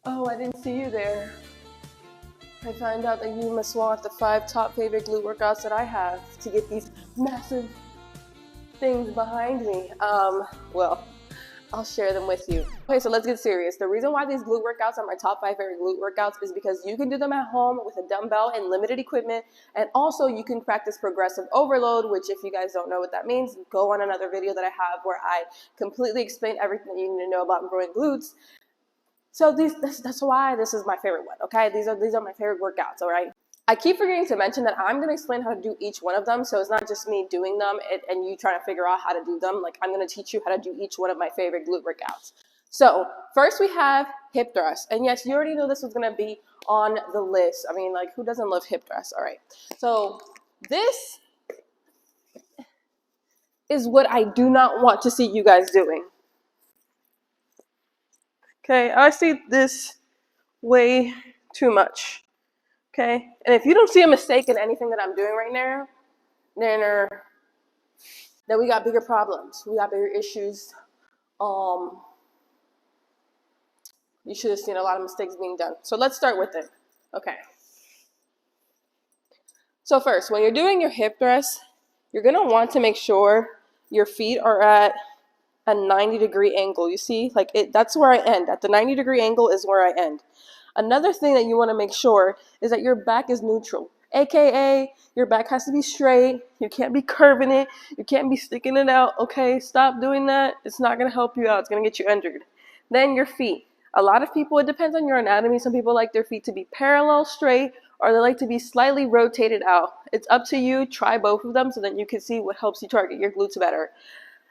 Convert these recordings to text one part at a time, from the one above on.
Oh, I didn't see you there. I find out that you must want the 5 top favorite glute workouts that I have to get these massive things behind me. Well, I'll share them with you. Okay, so let's get serious. The reason why these glute workouts are my top 5 favorite glute workouts is because you can do them at home with a dumbbell and limited equipment, and also you can practice progressive overload, which if you guys don't know what that means, go on another video that I have where I completely explain everything you need to know about growing glutes. So that's why this is my favorite one, okay? These are my favorite workouts, all right? I keep forgetting to mention that I'm going to explain how to do each one of them, so it's not just me doing them and you trying to figure out how to do them. Like, I'm going to teach you how to do each one of my favorite glute workouts. So first we have hip thrust. And yes, you already know this was going to be on the list. I mean, like, who doesn't love hip thrust? All right. So this is what I do not want to see you guys doing. Okay, I see this way too much. Okay, and if you don't see a mistake in anything that I'm doing right now, then we got bigger problems. We got bigger issues. You should have seen a lot of mistakes being done. So let's start with it. Okay. So first, when you're doing your hip thrust, you're gonna want to make sure your feet are at a 90-degree angle. You see, like that's where I end. At the 90-degree angle is where I end. Another thing that you want to make sure is that your back is neutral, aka your back has to be straight. You can't be curving it. You can't be sticking it out. Okay, stop doing that. It's not going to help you out. It's going to get you injured. Then your feet. A lot of people, it depends on your anatomy. Some people like their feet to be parallel, straight, or they like to be slightly rotated out. It's up to you. Try both of them so that you can see what helps you target your glutes better.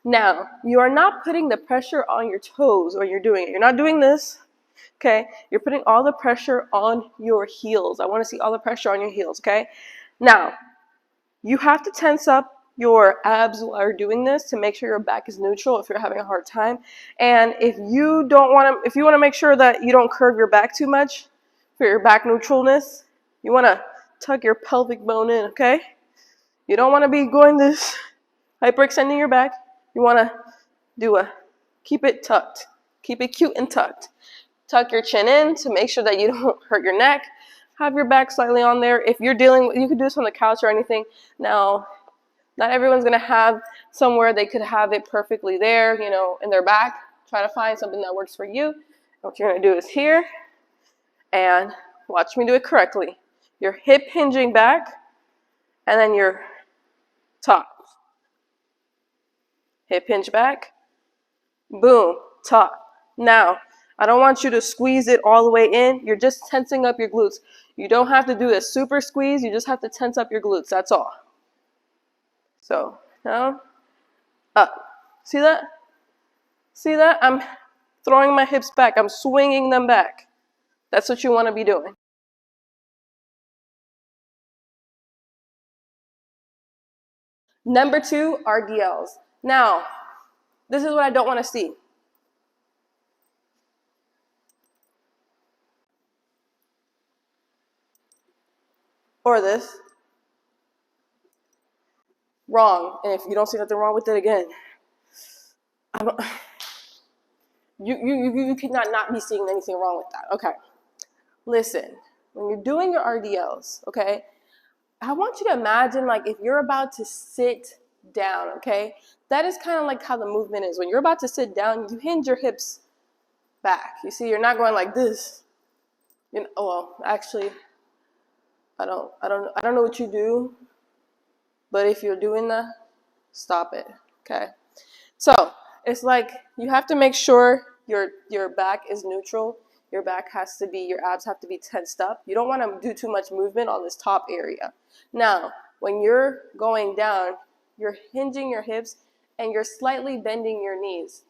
Now, you are not putting the pressure on your toes when you're doing it. You're not doing this. Okay, you're putting all the pressure on your heels. I want to see all the pressure on your heels, okay? Now, you have to tense up your abs while you're doing this to make sure your back is neutral if you're having a hard time. And if you want to make sure that you don't curve your back too much for your back neutralness, you want to tuck your pelvic bone in, okay? You don't want to be going this hyperextending your back. You want to keep it tucked. Keep it cute and tucked. Tuck your chin in to make sure that you don't hurt your neck. Have your back slightly on there. If you're you can do this on the couch or anything. Now, not everyone's going to have somewhere they could have it perfectly there, in their back. Try to find something that works for you. What you're going to do is here, and watch me do it correctly. Your hip hinging back, and then your top. Hip hinge back, boom, top. Now, I don't want you to squeeze it all the way in. You're just tensing up your glutes. You don't have to do a super squeeze. You just have to tense up your glutes. That's all. So, now, up. See that? See that? I'm throwing my hips back. I'm swinging them back. That's what you want to be doing. Number 2, RDLs. Now, this is what I don't want to see. Or this. Wrong. And if you don't see nothing wrong with it again, you cannot not be seeing anything wrong with that. Okay. Listen, when you're doing your RDLs, okay, I want you to imagine like if you're about to sit down, okay? That is kind of like how the movement is. When you're about to sit down, you hinge your hips back. You see, you're not going like this. Well, actually, I don't know what you do, but if you're doing that, stop it, okay? So it's like you have to make sure your back is neutral. Your abs have to be tensed up. You don't want to do too much movement on this top area. Now, when you're going down, you're hinging your hips and you're slightly bending your knees.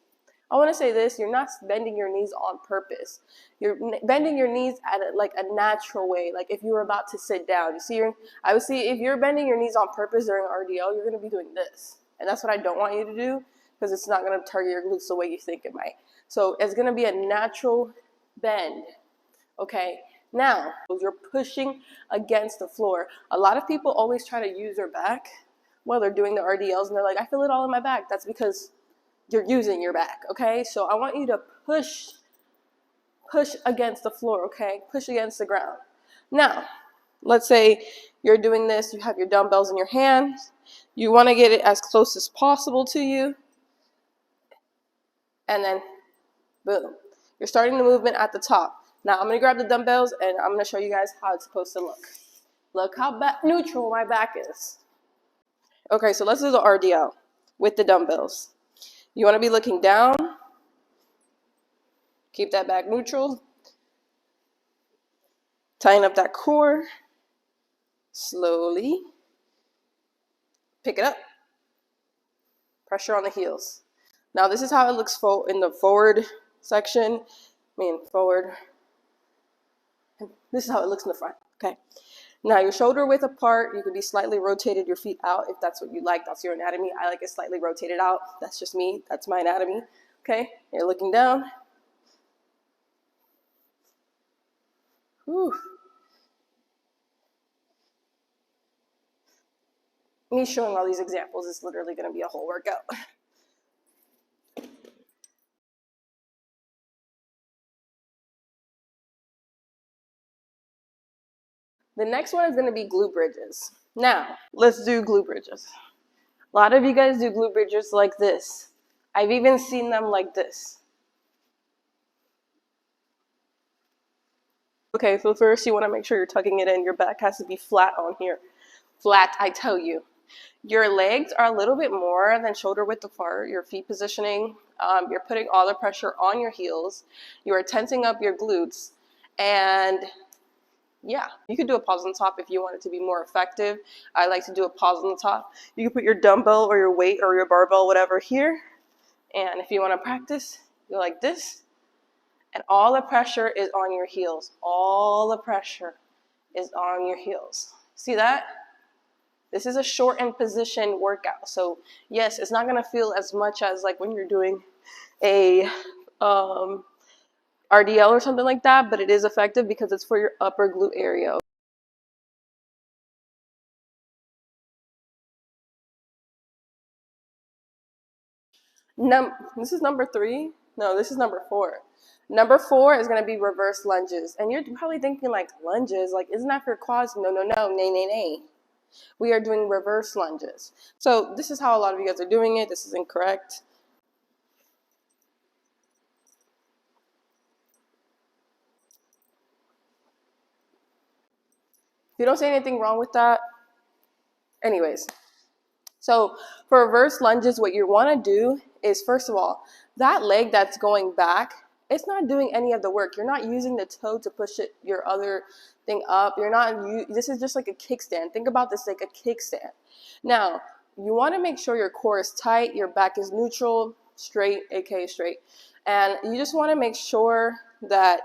I want to say this, you're not bending your knees on purpose. You're bending your knees at a natural way, like if you were about to sit down. You see, I would see if you're bending your knees on purpose during RDL, you're going to be doing this. And that's what I don't want you to do because it's not going to target your glutes the way you think it might. So it's going to be a natural bend, okay? Now, you're pushing against the floor. A lot of people always try to use their back while they're doing the RDLs, and they're like, I feel it all in my back. That's because you're using your back, okay? So I want you to push push against the floor, okay? Push against the ground. Now, let's say you're doing this, you have your dumbbells in your hands, you want to get it as close as possible to you, and then boom. You're starting the movement at the top. Now I'm going to grab the dumbbells and I'm going to show you guys how it's supposed to look. Look how neutral my back is. Okay, so let's do the RDL with the dumbbells. You want to be looking down. Keep that back neutral. Tighten up that core. Slowly. Pick it up. Pressure on the heels. Now this is how it looks in the forward section. Forward. This is how it looks in the front. Okay. Now your shoulder width apart. You could be slightly rotated your feet out if that's what you like. That's your anatomy. I like it slightly rotated out. That's just me. That's my anatomy. Okay. You're looking down. Whew. Me showing all these examples is literally going to be a whole workout. The next one is going to be glute bridges. Now, let's do glute bridges. A lot of you guys do glute bridges like this. I've even seen them like this. Okay, so first you want to make sure you're tucking it in. Your back has to be flat on here. Flat, I tell you. Your legs are a little bit more than shoulder width apart. Your feet positioning, you're putting all the pressure on your heels. You are tensing up your glutes. And yeah, you could do a pause on top if you want it to be more effective. I like to do a pause on the top. You can put your dumbbell or your weight or your barbell, whatever, here. And if you want to practice, go like this. And all the pressure is on your heels. All the pressure is on your heels. See that? This is a shortened position workout. So yes, it's not going to feel as much as like when you're doing a RDL or something like that, but it is effective because it's for your upper glute area. This is number 3. No, this is number 4. Number 4 is going to be reverse lunges. And you're probably thinking like, lunges? Like, isn't that for quads? No, no, no, nay, nay, nay. We are doing reverse lunges. So this is how a lot of you guys are doing it. This is incorrect. You don't see anything wrong with that. Anyways, so for reverse lunges, what you want to do is, first of all, that leg that's going back, it's not doing any of the work. You're not using the toe to push your other thing up. This is just like a kickstand. Think about this like a kickstand. Now, you want to make sure your core is tight, your back is neutral, straight, aka straight. And you just want to make sure that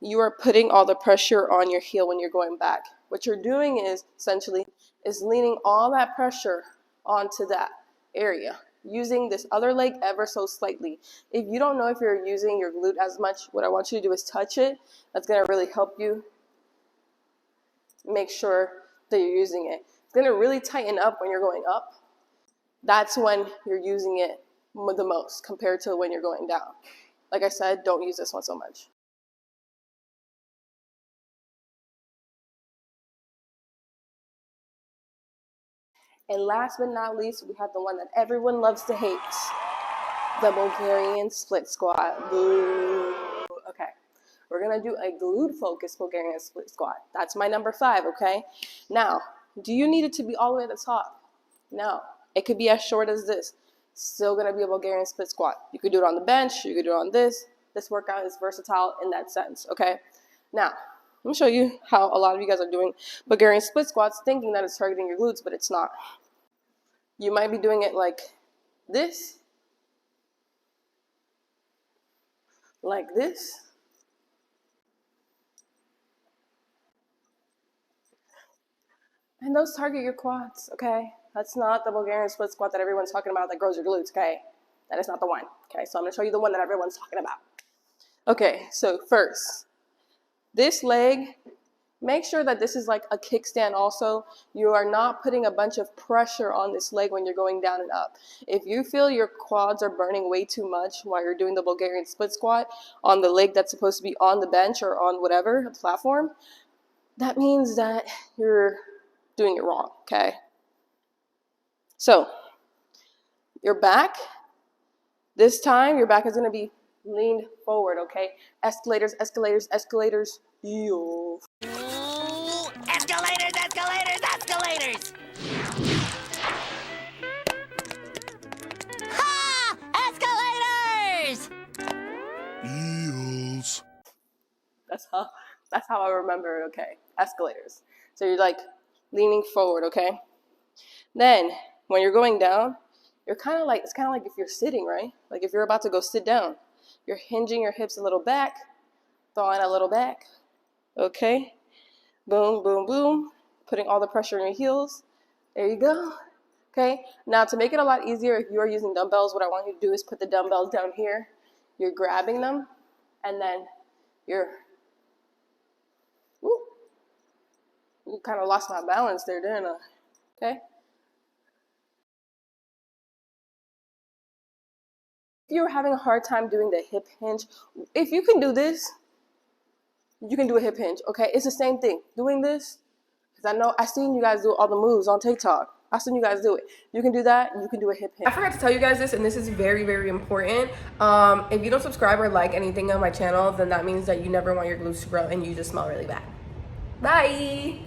you are putting all the pressure on your heel when you're going back. What you're doing is essentially leaning all that pressure onto that area, using this other leg ever so slightly. If you don't know if you're using your glute as much, what I want you to do is touch it. That's going to really help you make sure that you're using it. It's going to really tighten up when you're going up. That's when you're using it the most compared to when you're going down. Like I said, don't use this one so much. And last but not least, we have the one that everyone loves to hate, the Bulgarian split squat. Boo. Okay, we're going to do a glute-focused Bulgarian split squat. That's my number 5, okay? Now, do you need it to be all the way at the top? No. It could be as short as this. Still going to be a Bulgarian split squat. You could do it on the bench. You could do it on this. This workout is versatile in that sense, okay? Now, let me show you how a lot of you guys are doing Bulgarian split squats thinking that it's targeting your glutes, but it's not. You might be doing it like this, like this, and those target your quads, okay? That's not the Bulgarian split squat that everyone's talking about that grows your glutes, okay? That is not the one, okay? So I'm gonna show you the one that everyone's talking about. Okay, so first, this leg, Make sure that this is like a kickstand also. You are not putting a bunch of pressure on this leg when you're going down and up. If you feel your quads are burning way too much while you're doing the Bulgarian split squat on the leg that's supposed to be on the bench or on whatever platform, that means that you're doing it wrong, okay? So, your back, this time your back is going to be leaned forward, okay? Escalators, escalators, escalators. Yo. Escalators, escalators, escalators! Ha! Escalators! Eels. That's how I remember it, okay? Escalators. So you're like leaning forward, okay? Then when you're going down, you're kind of like, it's kind of like if you're sitting, right? Like if you're about to go sit down, you're hinging your hips a little back, thawing a little back, okay? Boom, boom, boom, putting all the pressure on your heels. There you go. Okay, now to make it a lot easier, if you are using dumbbells, what I want you to do is put the dumbbells down here. You're grabbing them, and then you're, woo, you kind of lost my balance there, didn't I? Okay. If you're having a hard time doing the hip hinge, if you can do this, you can do a hip hinge, okay? It's the same thing. Doing this, because I know I've seen you guys do all the moves on TikTok. I've seen you guys do it. You can do that, you can do a hip hinge. I forgot to tell you guys this, and this is very, very important. If you don't subscribe or like anything on my channel, then that means that you never want your glutes to grow and you just smell really bad. Bye!